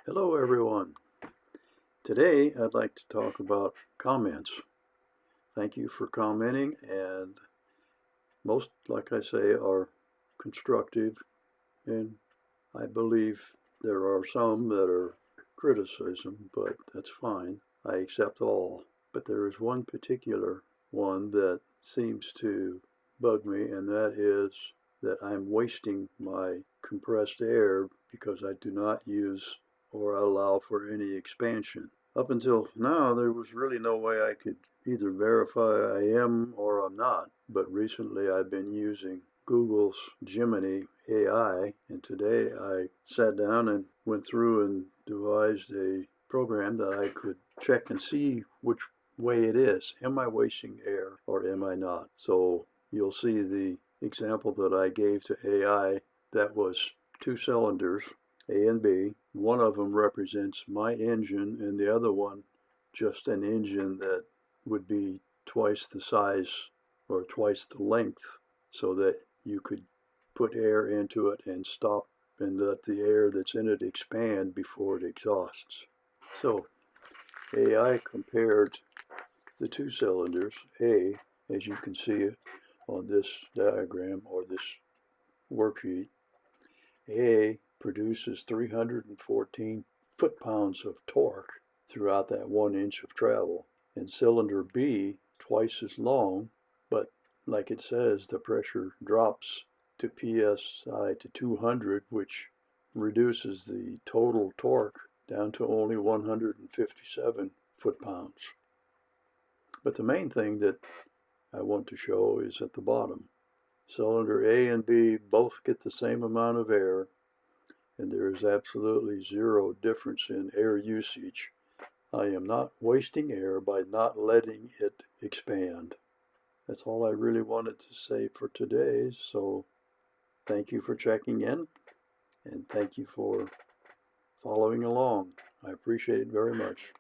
Hello everyone. Today I'd like to talk about comments. Thank you for commenting, and most, like I say, are constructive, and I believe there are some that are criticism, but that's fine. I accept all. But there is one particular one that seems to bug me, and that is that I'm wasting my compressed air because I do not use or allow for any expansion. Up until now, there was really no way I could either verify I am or I'm not. But recently I've been using Google's Gemini AI, and today I sat down and went through and devised a program that I could check and see which way it is. Am I wasting air or am I not? So you'll see the example that I gave to AI. That was two cylinders, A and B. One of them represents my engine, and the other one just an engine that would be twice the size or twice the length, so that you could put air into it and stop and let the air that's in it expand before it exhausts. So AI compared the two cylinders. A, as you can see on this diagram or this worksheet, A produces 314 foot-pounds of torque throughout that 1 inch of travel. And cylinder B, twice as long, but like it says, the pressure drops to PSI to 200, which reduces the total torque down to only 157 foot-pounds. But the main thing that I want to show is at the bottom. Cylinder A and B both get the same amount of air, and there is absolutely zero difference in air usage. I am not wasting air by not letting it expand. That's all I really wanted to say for today, so thank you for checking in, and thank you for following along. I appreciate it very much.